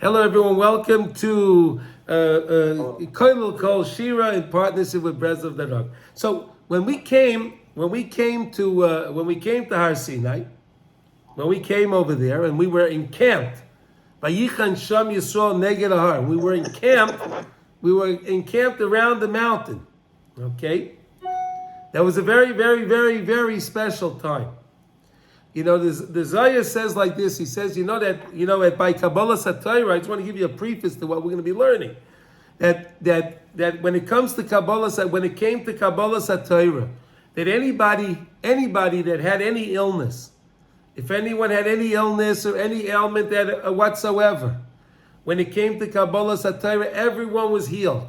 Hello, everyone. Welcome to Koilul Kol Shira in partnership with Breslov Darog. So when we came to Har Sinai, when we came over there and we were encamped, Vayichan Sham Yisrael Neged Har. We were encamped around the mountain. Okay, that was a very, very, very, very special time. You know, the Zayah says like this. He says, that by Kabbalah Satira, I just want to give you a preface to what we're going to be learning. That when it comes to Kabbalah, when it came to Kabbalah Satira, that anybody that had any illness, if anyone had any illness or any ailment that whatsoever, when it came to Kabbalah Satira, everyone was healed.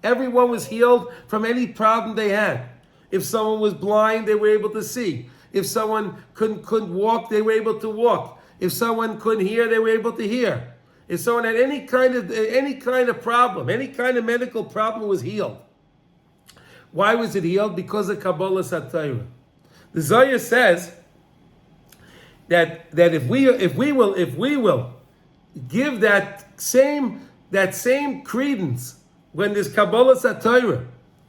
Everyone was healed from any problem they had. If someone was blind, they were able to see. If someone couldn't walk, they were able to walk. If someone couldn't hear, they were able to hear. If someone had any kind of problem, any kind of medical problem, was healed. Why was it healed? Because of Kabbalah Satira. The Zohar says that if we will give that same credence when there's Kabbalah Satira,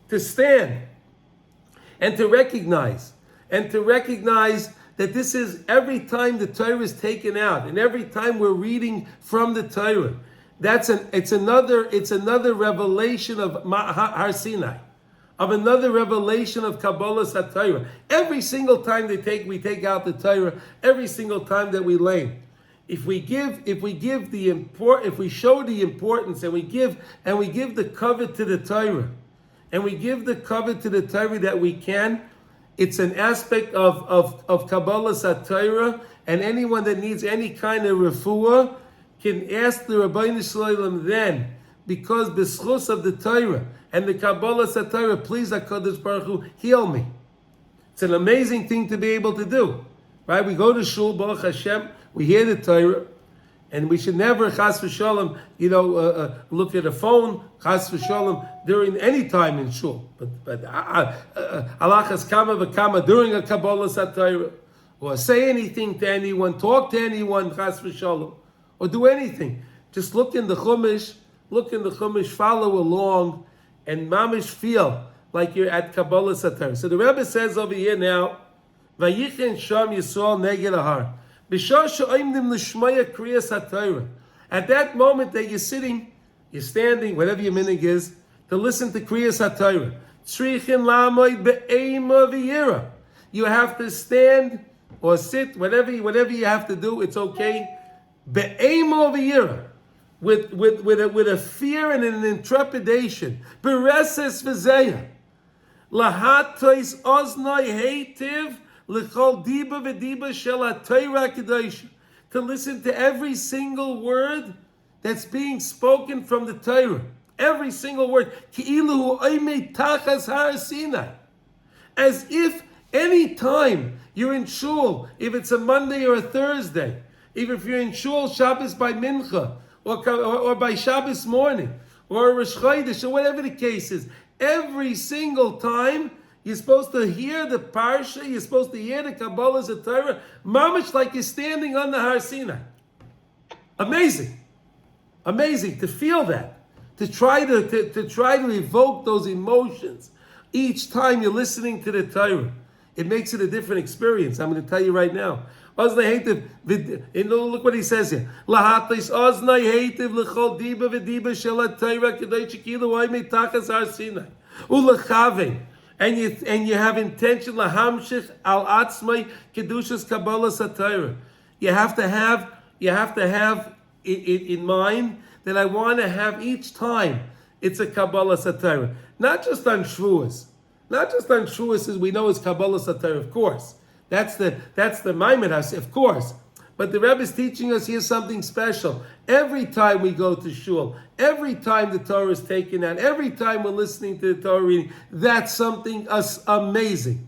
to stand and to recognize that this is every time the Torah is taken out and every time we're reading from the Torah, it's another revelation of Har Sinai, of another revelation of Kabbalah Satira. Every single time we take out the Torah, every single time that we lay, if we show the importance and we give the cover to the Torah, and we give the cover to the Torah that we can. It's an aspect of Kabbalah Satira, and anyone that needs any kind of refuah can ask the Rabbeinu Shalom then, because b'schus of the Torah and the Kabbalah Satira, please HaKadosh Baruch Hu, heal me. It's an amazing thing to be able to do, right? We go to shul, Baruch Hashem, we hear the Torah, and we should never, chas v'shalom, look at a phone, chas v'shalom, during any time in shul. But alachas kama v'kama during a Kabbalah Satira, or say anything to anyone, talk to anyone, chas v'shalom, or do anything. Just look in the Chumash, follow along, and mamish feel like you're at Kabbalah Satira. So the Rebbe says over here now, Vayichen Sham Yisrael Neged Har. At that moment that you're sitting, you're standing, whatever your minhag is, to listen to Kriyas HaTorah. You have to stand or sit, whatever you have to do, it's okay. With a fear and an intrepidation. Bereses v'zeya. Lahatois oznoi heitiv. To listen to every single word that's being spoken from the Torah. Every single word. As if any time you're in shul, if it's a Monday or a Thursday, even if you're in shul Shabbos by Mincha, or by Shabbos morning, or Rosh Chodesh, or whatever the case is, every single time, you're supposed to hear the Parsha, you're supposed to hear the Kabbalah Satira, mamish like you're standing on the Har Sinai. Amazing. Amazing to feel that. To try to evoke those emotions each time you're listening to the Torah. It makes it a different experience. I'm going to tell you right now. Look what he says here. And you have intention lahamshich al atzmai kedushas Kabbalah Satira. You have to have it in mind that I want to have each time it's a Kabbalah Satira. Not just on Shavuos. Not just on Shavuos as we know is Kabbalah Satira, of course. That's the Maimon house, of course. But the Rebbe is teaching us here something special. Every time we go to shul, every time the Torah is taken out, every time we're listening to the Torah reading, that's something amazing.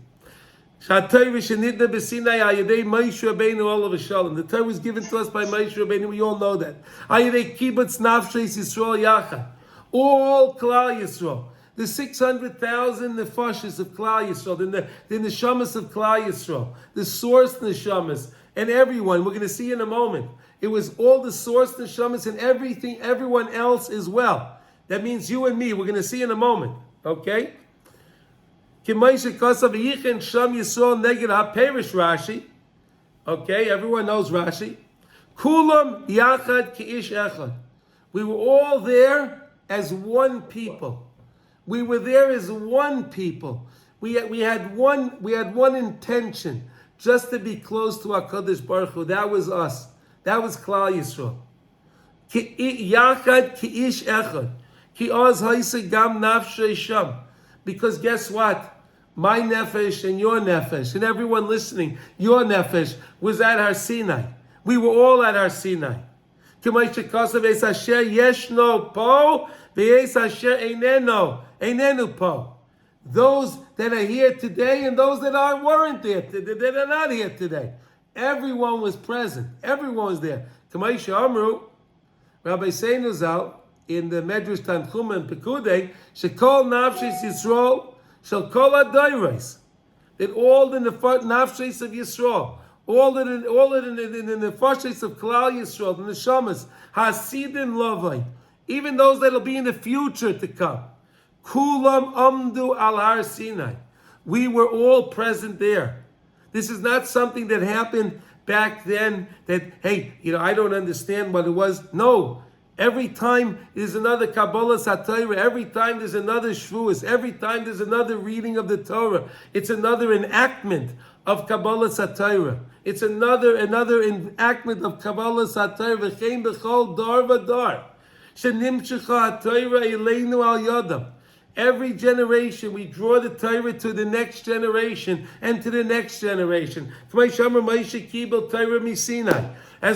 The Torah was given to us by Moshe Rabbeinu. We all know that. All Klal Yisrael. The 600,000 nefashis of Klal Yisrael, the neshamas of Klal Yisrael, the source neshamas, and everyone. We're going to see in a moment. It was all the source neshamas and everything, everyone else as well. That means you and me. We're going to see in a moment. Okay? Rashi. Okay, everyone knows Rashi. Kulam yachad ki'ish echad. We were all there as one people. We were there as one people. We had one intention, just to be close to HaKadosh Baruch Hu. That was us. That was Klal Yisrael. Yachad ki'ish echad. Ki oz haisa gam nafshay sham. Because guess what? My nefesh and your nefesh, and everyone listening, your nefesh was at Har Sinai. We were all at Har Sinai. Those that are here today and those that weren't there, that are not here today. Everyone was present. Everyone was there. Rabbi Seinuzal in the Medrash Tanchum and Pekudei, Shekol Nafshis Yisrael, Shall Kol Adayres, that all the Nafshis of Yisrael, all in the nefashis of Klal Yisrael, the neshamas, Hasidim Lovai, even those that will be in the future to come. Kulam Amdu Al Har Sinai. We were all present there. This is not something that happened back then that, hey, I don't understand what it was. No. Every time there's another Kabbalah Satira, every time there's another Shavuos, every time there's another reading of the Torah, it's another enactment of Kabbalah Satira. It's another enactment of Kabbalah Satira. V'chein b'chol dar v'dar. Shenimshecha HaTorah eleinu al yodam. Every generation we draw the Torah to the next generation and to the next generation. As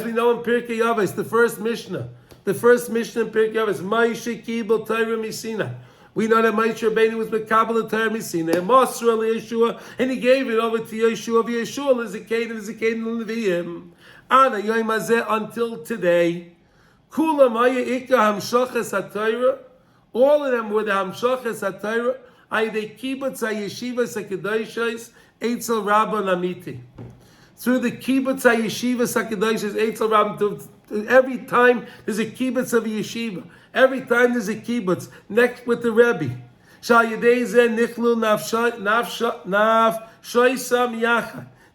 we know in Pirkei Avos, the first Mishnah. The first Mishnah in Pirkei Avos, Moshe Kibel Torah Misinai. We know that Moshe Rabbeinu was Mekabel Torah Misinai, Mosra Yeshua, and he gave it over to Yeshua of Yeshua, Lizakaden Leviyim. Ana Yom Hazeh until today. Kula Maya Ika Hamshachas HaTorah. All of them were the Hamshachas HaTorah. Ayde Kibbutz HaYeshivas HaKadoshos Eitzel Rabba Namiti. Through the Kibbutz HaYeshivas HaKadoshos Eitzel Rabba. Every time there's a kibbutz of a yeshiva. Every time there's a kibbutz next with the Rebbe.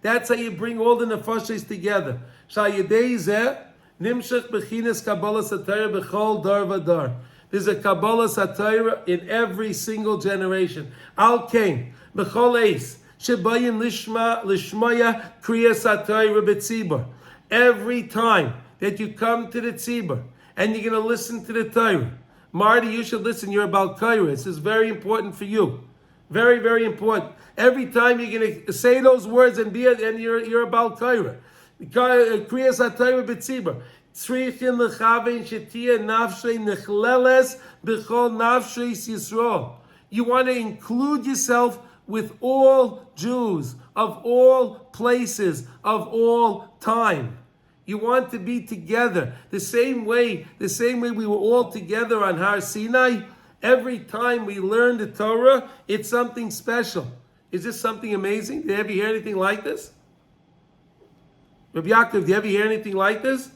That's how you bring all the nefashos together. There's a Kabbalah Satira in every single generation. Al Kain, B'chol Eis, Shebayim Lishmaya Kriya Satira B'tzibur. Every time that you come to the tzibur and you're going to listen to the Torah. Marty, you should listen. You're about Torah. This is very important for you. Very, very important. Every time you're going to say those words and you're about Torah. Kriyas HaTorah b'tzibur. Tzrichin lechavein shetia nafshei nechleles b'chol nafshei Yisrael. You want to include yourself with all Jews of all places, of all time. You want to be together. The same way we were all together on Har Sinai. Every time we learn the Torah, it's something special. Is this something amazing? Did you ever hear anything like this? Rabbi Yaakov, did you ever hear anything like this?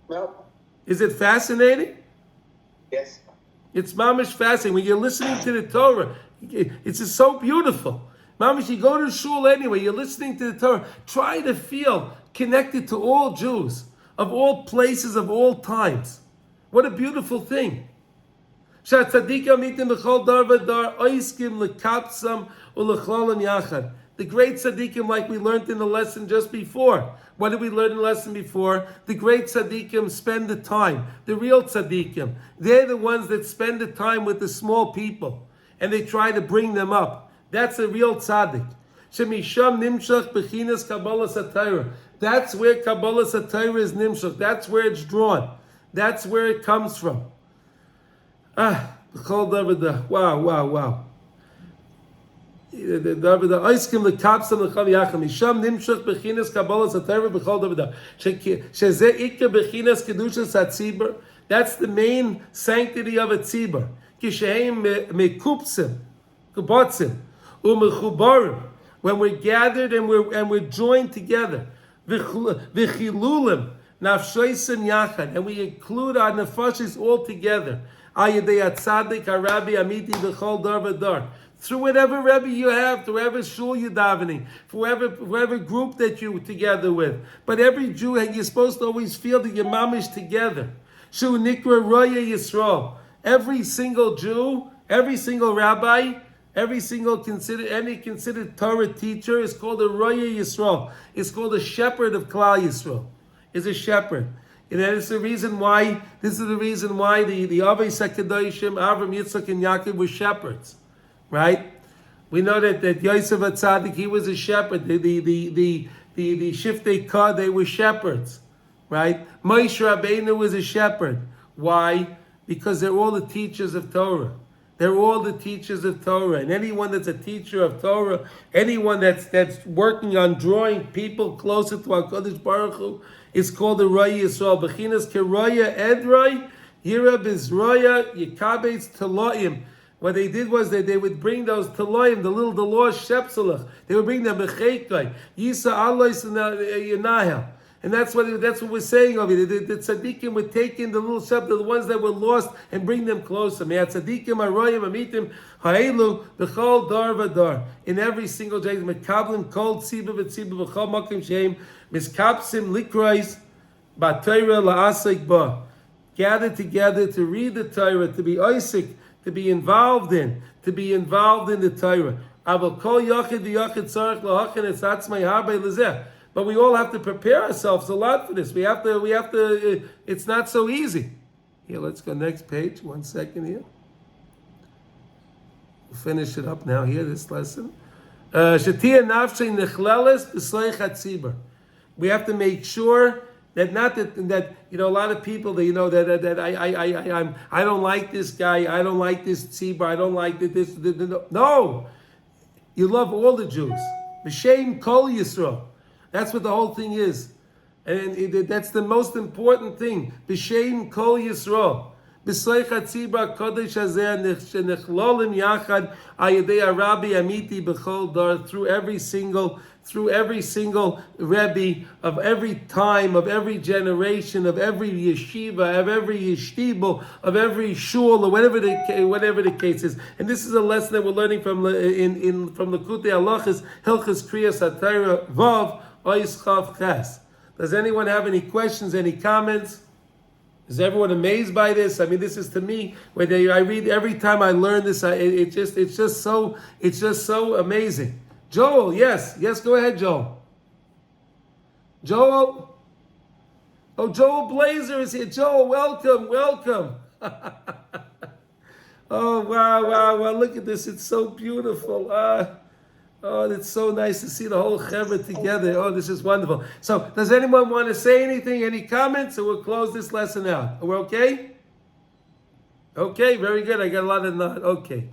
No. Is it fascinating? Yes. It's mamish fascinating. When you're listening to the Torah, it's just so beautiful. Mamish, you go to shul anyway, you're listening to the Torah. Try to feel connected to all Jews, of all places, of all times. What a beautiful thing. The great tzaddikim, like we learned in the lesson just before. What did we learn in the lesson before? The great tzaddikim spend the time. The real tzaddikim. They're the ones that spend the time with the small people. And they try to bring them up. That's a real tzaddik. Shemisham nimshach bechinas Kabbalah Satira. That's where Kabbalah Satira is nimshach. That's where it's drawn. That's where it comes from. Wow. The oiskim lekapsam lechav yacham. Misham nimshach bechinas Kabbalah Satira b'chol Davidah. Shezeh ikka bechinas kedushas hatzibur. That's the main sanctity of a tzibur. Kisheim mekupsim, kubotzim, umechubarim. When we're gathered and we're joined together. v'chilulim nafshoisim yachad, and we include our nefashis all together. Ayadei atzadik harabi amiti b'chol dar v'dar. Through whatever Rebbe you have, through whatever shul you're davening, for whatever group that you're together with. But every Jew, you're supposed to always feel that you're mamish together. Shu nikra roya Yisrael. Every single Jew, every single rabbi, every single considered Torah teacher is called a roya Yisrael. It's called a shepherd of Klal Yisrael. Is a shepherd. And that is the reason why. This is the reason why the Avei Sakadoshim, Avram, Yitzchak, and Yaakov were shepherds. Right? We know that Yosef HaTzadik, he was a shepherd. The Shiftei Kah, they were shepherds. Right? Moshe Rabbeinu was a shepherd. Why? Because they're all the teachers of Torah. They're all the teachers of Torah. And anyone that's a teacher of Torah, anyone that's working on drawing people closer to HaKadosh Baruch Hu, is called a Roya Yisrael. Bechinas Keroya Edroi, Yira Bizroya, Yikabetz Teloim. What they did was that they would bring those Teloim, the laws Shepselach. They would bring them Becheikai, Yisa Alois Yanahel. And that's what we're saying over here. The tzaddikim would take in the little shep, the ones that were lost, and bring them closer. May tzaddikim aroyim amitim ha'elu b'chol dar v'dar. In every single day, mekablim kol tziba v'tziba b'chol makim sheim miskapsim likrois b'Torah la'asik ba. Gather together to read the Torah, to be Isaac, to be involved in the Torah. Aval kol yachid v'yachid tzarich lahachin es atzmai harbei lezeh. But we all have to prepare ourselves a lot for this. We have to, it's not so easy. Here, let's go next page. 1 second here. We'll finish it up now here, this lesson. Shatia nafshe nechleles b'sleich hatzibur. We have to make sure that a lot of people that I don't like this guy, I don't like this tzibur, I don't like this. No, you love all the Jews. B'shem kol Yisrael. That's what the whole thing is. And that's the most important thing. B'shem kol Yisrael. B'sleich hatzibur kodesh hazeh nechlolim yachad ayadei harabi amiti b'chol dar. Through every single Rebbe of every time, of every generation, of every yeshiva, of every yeshtibel, of every shul, or whatever the case is. And this is a lesson that we're learning from Likutei Halachos, Hilchos Kriyas HaTorah Vav Ois Chav Ches. Does anyone have any questions, any comments? Is everyone amazed by this? I mean, this is to me, when I read, every time I learn this, it's just so amazing. Joel, yes, go ahead, Joel. Joel, oh, Joel Blazer is here. Joel, welcome. Oh, wow, look at this. It's so beautiful. Oh, it's so nice to see the whole chevra together. Oh, this is wonderful. So, does anyone want to say anything, any comments, or we'll close this lesson out? Are we okay? Okay, very good. I got a lot of nod. Okay.